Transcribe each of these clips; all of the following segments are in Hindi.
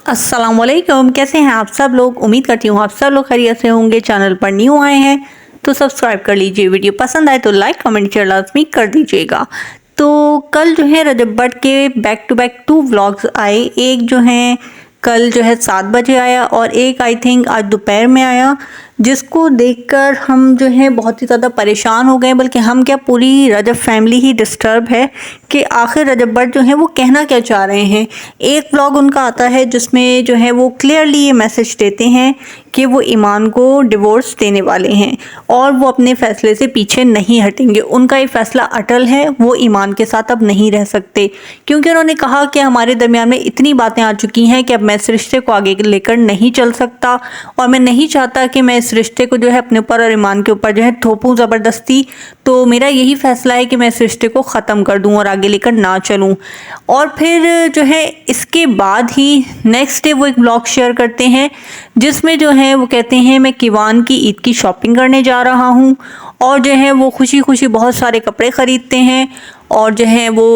अस्सलामुअलैकुम, कैसे हैं आप सब लोग। उम्मीद करती हूँ आप सब लोग खैरियत से होंगे। चैनल पर न्यू आए हैं तो सब्सक्राइब कर लीजिए। वीडियो पसंद आए तो लाइक कमेंट शेयर लाजमी कर दीजिएगा। तो कल जो है रजब भट्ट के बैक टू बैक 2 व्लॉग्स आए। एक जो है कल जो है 7 बजे आया और एक आई थिंक आज दोपहर में आया, जिसको देखकर हम जो है बहुत ही ज़्यादा परेशान हो गए। बल्कि हम क्या, पूरी रजब फैमिली ही डिस्टर्ब है कि आखिर रजब भट्ट जो है वो कहना क्या चाह रहे हैं। एक व्लॉग उनका आता है जिसमें जो है वो क्लियरली ये मैसेज देते हैं कि वो ईमान को डिवोर्स देने वाले हैं और वो अपने फैसले से पीछे नहीं हटेंगे। उनका ये फैसला अटल है, वो ईमान के साथ अब नहीं रह सकते, क्योंकि उन्होंने कहा कि हमारे दरमियान में इतनी बातें आ चुकी हैं कि अब मैं इस रिश्ते को आगे लेकर नहीं चल सकता और मैं नहीं चाहता कि मैं इस रिश्ते को जो है अपने ऊपर और ईमान के ऊपर जो है थोपूं ज़बरदस्ती। तो मेरा यही फैसला है कि मैं इस रिश्ते को ख़त्म कर दूं और आगे लेकर ना चलूं। और फिर जो है इसके बाद ही नेक्स्ट डे वो एक ब्लॉग शेयर करते हैं जिसमें जो है वो कहते हैं मैं किवान की ईद की शॉपिंग करने जा रहा हूं। और जो है वो खुशी खुशी बहुत सारे कपड़े ख़रीदते हैं और जो है वो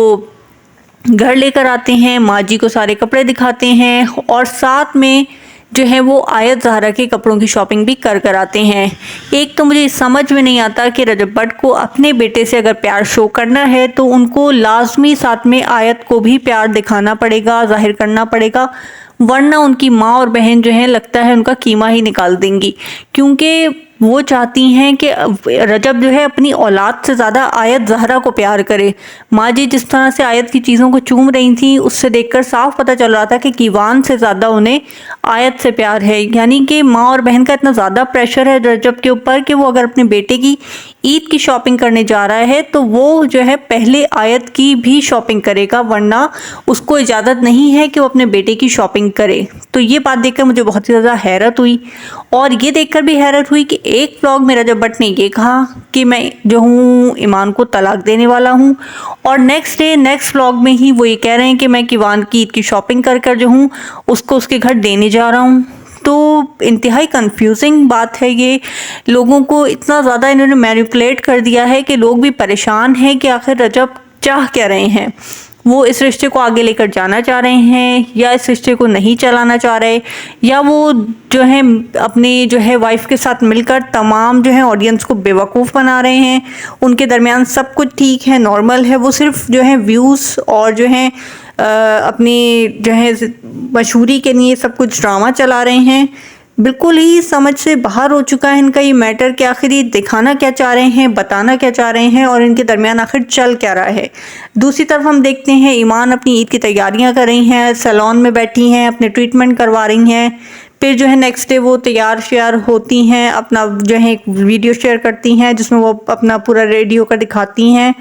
घर लेकर आते हैं, माँ जी को सारे कपड़े दिखाते हैं और साथ में जो है वो आयत ज़हरा के कपड़ों की शॉपिंग भी कर आते हैं। एक तो मुझे समझ में नहीं आता कि रजब भट्ट को अपने बेटे से अगर प्यार शो करना है तो उनको लाजमी साथ में आयत को भी प्यार दिखाना पड़ेगा, जाहिर करना पड़ेगा, वरना उनकी माँ और बहन जो है लगता है उनका कीमा ही निकाल देंगी। क्योंकि वो चाहती हैं कि रजब जो है अपनी औलाद से ज़्यादा आयत ज़हरा को प्यार करे। माँ जी जिस तरह से आयत की चीज़ों को चूम रही थी उससे देखकर साफ पता चल रहा था कि कीवान से ज़्यादा उन्हें आयत से प्यार है। यानी कि माँ और बहन का इतना ज़्यादा प्रेशर है रजब के ऊपर कि वो अगर अपने बेटे की ईद की शॉपिंग करने जा रहा है तो वो जो है पहले आयत की भी शॉपिंग करेगा, वरना उसको इजाज़त नहीं है कि वो अपने बेटे की शॉपिंग करे। तो ये बात देखकर मुझे बहुत ही ज़्यादा हैरत हुई। और ये देखकर भी हैरत हुई कि एक व्लॉग में रजब भट्ट ने ये कहा कि मैं जो हूँ ईमान को तलाक देने वाला हूँ और नेक्स्ट डे नेक्स्ट व्लॉग में ही वो ये कह रहे हैं कि मैं किवान की ईद की शॉपिंग कर जो हूँ उसको उसके घर देने जा रहा हूँ। तो इंतहाई कंफ्यूजिंग बात है ये। लोगों को इतना ज़्यादा इन्होंने मैनिपुलेट कर दिया है कि लोग भी परेशान हैं कि आखिर रजब चाह क्या रहे हैं। वो इस रिश्ते को आगे लेकर जाना चाह रहे हैं या इस रिश्ते को नहीं चलाना चाह रहे, या वो जो है अपनी जो है वाइफ के साथ मिलकर तमाम जो है ऑडियंस को बेवकूफ़ बना रहे हैं। उनके दरमियान सब कुछ ठीक है, नॉर्मल है, वो सिर्फ जो है व्यूज़ और जो है अपनी जो है मशहूरी के लिए सब कुछ ड्रामा चला रहे हैं। बिल्कुल ही समझ से बाहर हो चुका है इनका ये मैटर कि आखिर ये दिखाना क्या चाह रहे हैं, बताना क्या चाह रहे हैं और इनके दरमियान आखिर चल क्या रहा है। दूसरी तरफ हम देखते हैं ईमान अपनी ईद की तैयारियां कर रही हैं, सैलून में बैठी हैं, अपने ट्रीटमेंट करवा रही हैं। फिर जो है नेक्स्ट डे वो तैयार शेयर होती हैं, अपना जो है एक वीडियो शेयर करती हैं जिसमें वो अपना पूरा रेडी होकर दिखाती हैं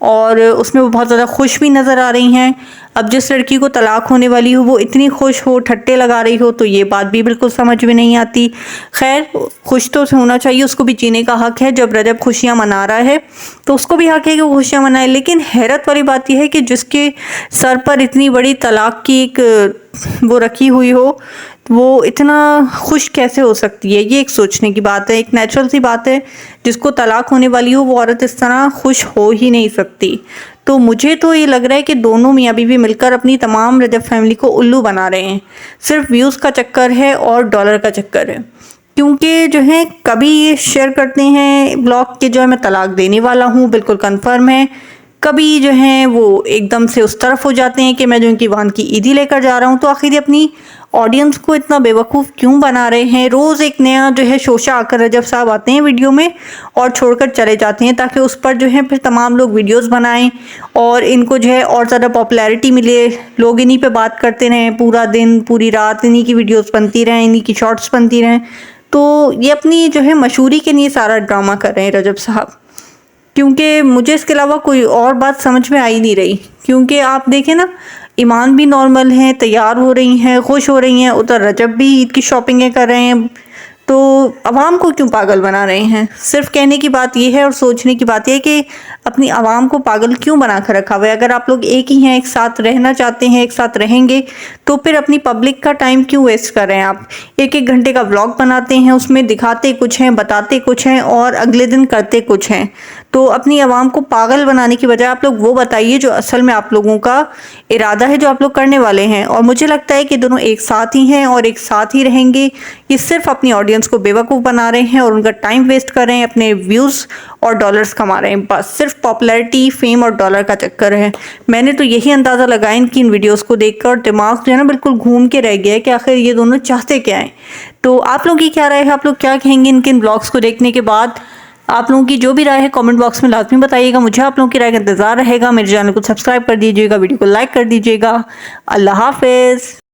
और उसमें वो बहुत ज़्यादा खुश भी नज़र आ रही हैं। अब जिस लड़की को तलाक होने वाली हो वो इतनी खुश हो, ठट्टे लगा रही हो, तो ये बात भी बिल्कुल समझ में नहीं आती। खैर, खुश तो होना चाहिए, उसको भी जीने का हक है। जब रजब खुशियाँ मना रहा है तो उसको भी हक है कि वो खुशियाँ मनाए। लेकिन हैरत वाली बात यह है कि जिसके सर पर इतनी बड़ी तलाक की एक वो रखी हुई हो, वो इतना खुश कैसे हो सकती है। ये एक सोचने की बात है, एक नेचुरल सी बात है। जिसको तलाक होने वाली हो वो औरत इस तरह खुश हो ही नहीं सकती। तो मुझे तो ये लग रहा है कि दोनों मियाँ बीवी मिलकर अपनी तमाम रजब फैमिली को उल्लू बना रहे हैं। सिर्फ व्यूज़ का चक्कर है और डॉलर का चक्कर है। क्योंकि जो है कभी ये शेयर करते हैं ब्लॉग के जो है मैं तलाक देने वाला हूँ, बिल्कुल कन्फर्म है। कभी जो है वो एकदम से उस तरफ हो जाते हैं कि मैं जो इनकी वान की ईदी लेकर जा रहा हूँ। तो आखिर अपनी ऑडियंस को इतना बेवकूफ़ क्यों बना रहे हैं। रोज़ एक नया जो है शोशा आकर रजब साहब आते हैं वीडियो में और छोड़कर चले जाते हैं ताकि उस पर जो है फिर तमाम लोग वीडियोस बनाएं और इनको जो है और ज़्यादा पॉपुलैरिटी मिले। लोग इन्हीं पे बात करते रहें, पूरा दिन पूरी रात इन्हीं की वीडियोस बनती रहें, इन्हीं की शॉर्ट्स बनती रहें। तो ये अपनी जो है मशहूरी के लिए सारा ड्रामा कर रहे हैं रजब साहब। क्योंकि मुझे इसके अलावा कोई और बात समझ में आ ही नहीं रही। क्योंकि आप देखें ना, ईमान भी नॉर्मल हैं, तैयार हो रही हैं, खुश हो रही हैं, उधर रजब भी ईद की शॉपिंगें कर रहे हैं। तो आवाम को क्यों पागल बना रहे हैं? सिर्फ कहने की बात यह है और सोचने की बात यह है कि अपनी आवाम को पागल क्यों बना कर रखा हुआ है? अगर आप लोग एक ही हैं, एक साथ रहना चाहते हैं, एक साथ रहेंगे, तो फिर अपनी पब्लिक का टाइम क्यों वेस्ट कर रहे हैं आप? एक एक घंटे का व्लॉग बनाते हैं, उसमें दिखाते कुछ हैं, बताते कुछ हैं और अगले दिन करते कुछ हैं। तो अपनी आवाम को पागल बनाने की बजाय आप लोग वो बताइए जो असल में आप लोगों का इरादा है, जो आप लोग करने वाले हैं। और मुझे लगता है कि दोनों एक साथ ही हैं और एक साथ ही रहेंगे। ये सिर्फ अपनी ऑडियंस को बेवकूफ़ बना रहे हैं और उनका टाइम वेस्ट कर रहे हैं, अपने व्यूज़ और डॉलर्स कमा रहे हैं। बस सिर्फ पॉपुलैरिटी, फेम और डॉलर का चक्कर है। मैंने तो यही अंदाज़ा लगाया इनकी इन वीडियोस को देखकर, दिमाग जो है ना बिल्कुल घूम के रह गया है कि आखिर ये दोनों चाहते क्या हैं। तो आप लोग की क्या राय है? आप लोग क्या कहेंगे इनके इन ब्लॉग्स को देखने के बाद? आप लोगों की जो भी राय है कमेंट बॉक्स में लाजमी बताइएगा। मुझे आप लोगों की राय का इंतजार रहेगा। मेरे चैनल को सब्सक्राइब कर दीजिएगा, वीडियो को लाइक कर दीजिएगा। अल्लाह हाफिज़।